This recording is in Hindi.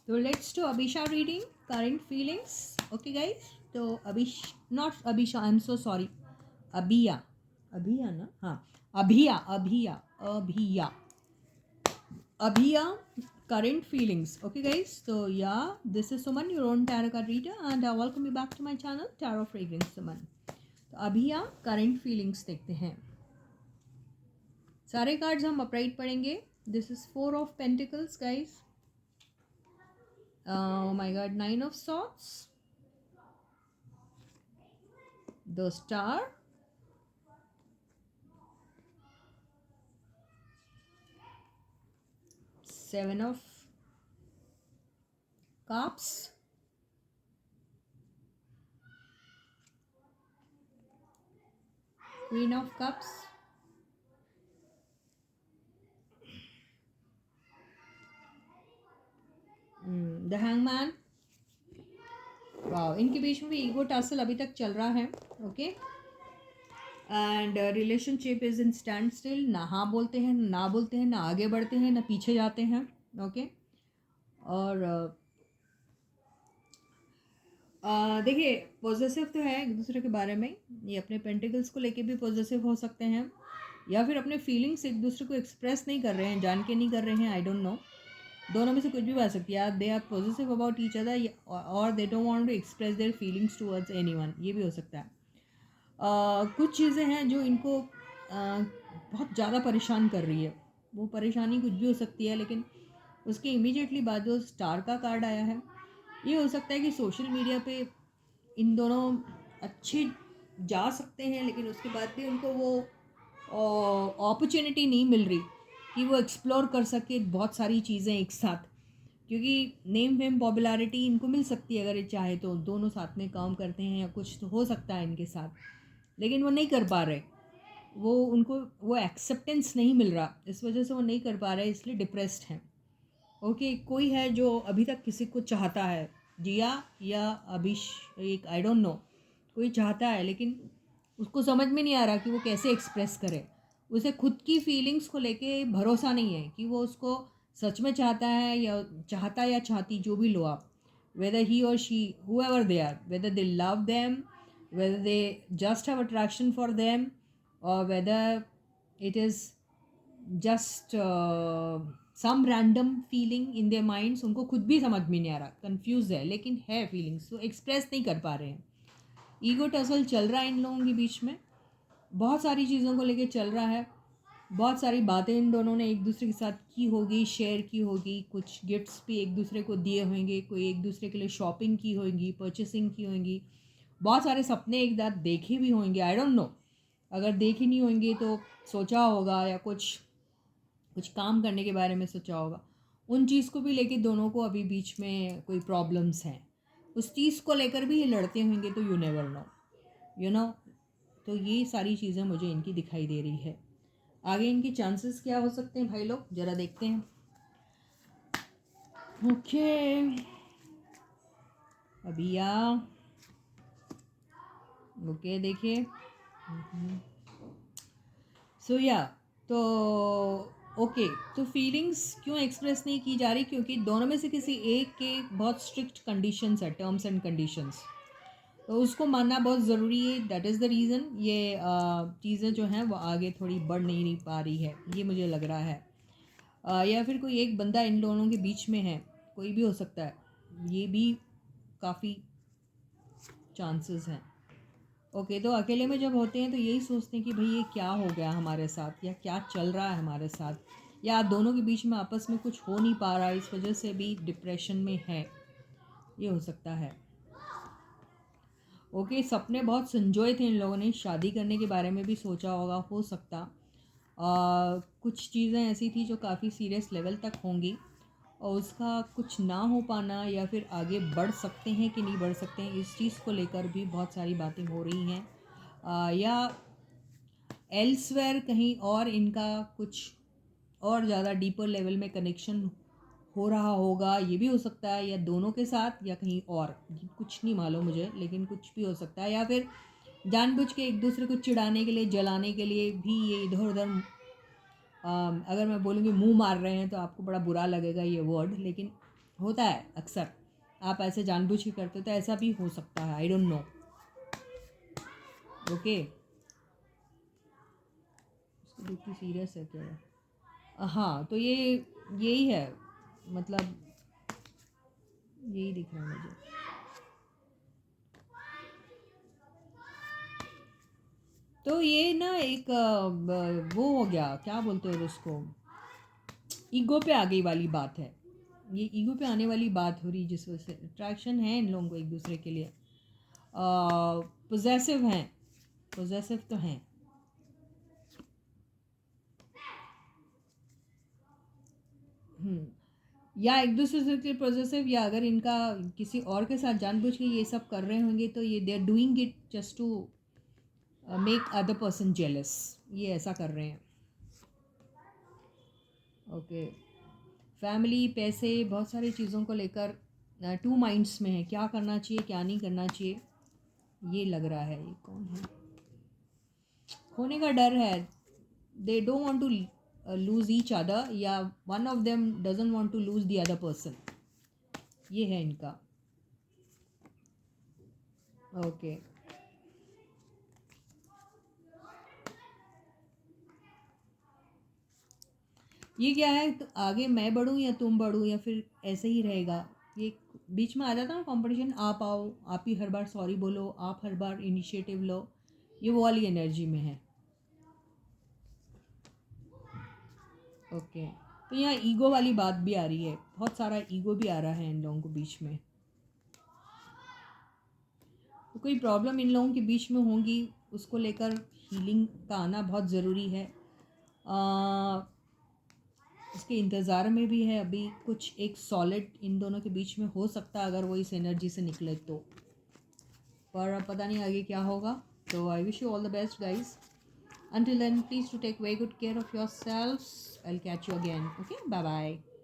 So let's do Abhisha reading, current feelings. Okay, guys. So not Abhisha. I'm so sorry. Abhiya, Abhiya na? हाँ, Abhiya, current feelings. Okay, guys. So yeah, this is Suman, your own tarot card reader, and welcome you back to my channel, Tarot Fragrance Suman. तो अभिया करंट फीलिंग्स देखते हैं. सारे कार्ड्स हम अपराइट पढ़ेंगे. This is 4 of pentacles, guys. Oh my god, 9 of swords, the star, Seven of cups, Queen of cups, the hangman. Wow, इनके बीच में भी ईगो टसल अभी तक चल रहा है. Okay, and relationship is in stand still. ना हाँ बोलते हैं, ना बोलते हैं, ना आगे बढ़ते हैं, ना पीछे जाते हैं. ओके, और देखिए, पॉजिटिव तो है एक दूसरे के बारे में. ये अपने पेंटिकल्स को लेके भी पॉजिटिव हो सकते हैं, या फिर अपने फीलिंग्स एक दूसरे को एक्सप्रेस नहीं कर रहे हैं, जान के नहीं कर रहे हैं. आई डोंट नो, दोनों में से कुछ भी हो सकती है. They are positive about each other, और they don't want to express their feelings towards anyone. ये भी हो सकता है. कुछ चीज़ें हैं जो इनको बहुत ज़्यादा परेशान कर रही है. वो परेशानी कुछ भी हो सकती है, लेकिन उसके इमीडिएटली बाद जो स्टार का कार्ड आया है, ये हो सकता है कि सोशल मीडिया पे इन दोनों अच्छे जा सकते हैं, लेकिन उसके बाद भी उनको वो अपॉर्चुनिटी नहीं मिल रही कि वो एक्सप्लोर कर सके बहुत सारी चीज़ें एक साथ. क्योंकि नेम फेम पॉपुलैरिटी इनको मिल सकती है अगर ये चाहे तो. दोनों साथ में काम करते हैं या कुछ तो हो सकता है इनके साथ, लेकिन वो नहीं कर पा रहे. वो उनको वो एक्सेप्टेंस नहीं मिल रहा, इस वजह से वो नहीं कर पा रहे, इसलिए डिप्रेस्ड हैं. ओके, कोई है जो अभी तक किसी को चाहता है, जिया या एक आई डोंट नो, कोई चाहता है, लेकिन उसको समझ में नहीं आ रहा कि वो कैसे एक्सप्रेस करे. उसे खुद की फीलिंग्स को लेके भरोसा नहीं है कि वो उसको सच में चाहता है या चाहती, जो भी लो आप. whether he or she, whoever they are, whether they love them, whether they just have attraction for them, or whether it is just some random feeling in their minds. उनको खुद भी समझ में नहीं आ रहा, कंफ्यूज है, लेकिन है फीलिंग्स, तो एक्सप्रेस नहीं कर पा रहे हैं. ईगो टसल चल रहा है इन लोगों के बीच में, बहुत सारी चीज़ों को लेके चल रहा है. बहुत सारी बातें इन दोनों ने एक दूसरे के साथ की होगी, शेयर की होगी, कुछ गिफ्ट्स भी एक दूसरे को दिए होंगे, कोई एक दूसरे के लिए शॉपिंग की होगी, परचेसिंग की होगी, बहुत सारे सपने एक साथ देखे भी होंगे. आई डोंट नो, अगर देखे नहीं होंगे तो सोचा होगा, या कुछ काम करने के बारे में सोचा होगा. उन चीज़ को भी लेके दोनों को अभी बीच में कोई प्रॉब्लम्स हैं, उस चीज़ को लेकर भी ये लड़ते होंगे. तो you never know, you know. तो ये सारी चीज़ें मुझे इनकी दिखाई दे रही है. आगे इनके चांसेस क्या हो सकते हैं भाई लोग, ज़रा देखते हैं. ओके, अभिया. ओके, देखिए. सो या, तो ओके, तो फीलिंग्स क्यों एक्सप्रेस नहीं की जा रही? क्योंकि दोनों में से किसी एक के बहुत स्ट्रिक्ट कंडीशंस है, टर्म्स एंड कंडीशंस, तो उसको मानना बहुत ज़रूरी है. दैट इज़ द रीज़न ये चीज़ें जो हैं वो आगे थोड़ी बढ़ नहीं पा रही है, ये मुझे लग रहा है. या फिर कोई एक बंदा इन दोनों के बीच में है, कोई भी हो सकता है, ये भी काफ़ी चांसेस हैं. ओके, तो अकेले में जब होते हैं तो यही सोचते हैं कि भाई ये क्या हो गया हमारे साथ, या क्या चल रहा है हमारे साथ, या दोनों के बीच में आपस में कुछ हो नहीं पा रहा, इस वजह से भी डिप्रेशन में है. ये हो सकता है. ओके, सपने बहुत संजोए थे इन लोगों ने, शादी करने के बारे में भी सोचा होगा, हो सकता. कुछ चीज़ें ऐसी थी जो काफ़ी सीरियस लेवल तक होंगी, और उसका कुछ ना हो पाना, या फिर आगे बढ़ सकते हैं कि नहीं बढ़ सकते हैं, इस चीज़ को लेकर भी बहुत सारी बातें हो रही हैं. या एल्सवेयर कहीं और इनका कुछ और ज़्यादा डीपर लेवल में कनेक्शन हो रहा होगा, ये भी हो सकता है. या दोनों के साथ, या कहीं और, कुछ नहीं मालूम मुझे, लेकिन कुछ भी हो सकता है. या फिर जानबूझ के एक दूसरे को चिढ़ाने के लिए, जलाने के लिए भी ये इधर उधर, अगर मैं बोलूँगी मुंह मार रहे हैं तो आपको बड़ा बुरा लगेगा ये वर्ड, लेकिन होता है अक्सर, आप ऐसे जानबूझ के करते हो तो ऐसा भी हो सकता है, आई डोंट नो। ओके, इसको देख के सीरियस है क्या? हाँ, तो ये यही है, मतलब यही दिख रहा है मुझे। तो ये ना एक वो हो गया, क्या बोलते हैं उसको, ईगो पे आ गई वाली बात है। ये ईगो पे आने वाली बात हो रही, जिस वजह से अट्रैक्शन है इन लोगों को एक दूसरे के लिए, पोजेसिव हैं, पोजेसिव तो हैं। या एक दूसरे से के पोजेसिव, या अगर इनका किसी और के साथ जानबूझ के ये सब कर रहे होंगे तो ये they are doing it just to make other person jealous, ये ऐसा कर रहे हैं। ओके, फैमिली, पैसे, बहुत सारी चीज़ों को लेकर टू माइंड्स में है, क्या करना चाहिए क्या नहीं करना चाहिए, ये लग रहा है। ये कौन है? खोने का डर है, they don't want to lose each other, या one of them doesn't want to lose the other person, ये है इनका। ओके, ये क्या है, तो आगे मैं बढ़ूँ या तुम बढ़ूँ, या फिर ऐसे ही रहेगा, ये बीच में आ जाता है ना कंपटीशन, आप आओ, आप ही हर बार सॉरी बोलो, आप हर बार इनिशिएटिव लो, ये वो वाली एनर्जी में है। ओके, तो यहाँ ईगो वाली बात भी आ रही है, बहुत सारा ईगो भी आ रहा है इन लोगों को बीच में। तो कोई प्रॉब्लम इन लोगों के बीच में होंगी, उसको लेकर हीलिंग का आना बहुत ज़रूरी है। इसके इंतज़ार में भी है, अभी कुछ एक सॉलिड इन दोनों के बीच में हो सकता है अगर वो इस एनर्जी से निकले तो, पर अब पता नहीं आगे क्या होगा। तो I wish you all the best guys, until then please to take very good care of yourselves, I'll catch you again, okay, bye bye।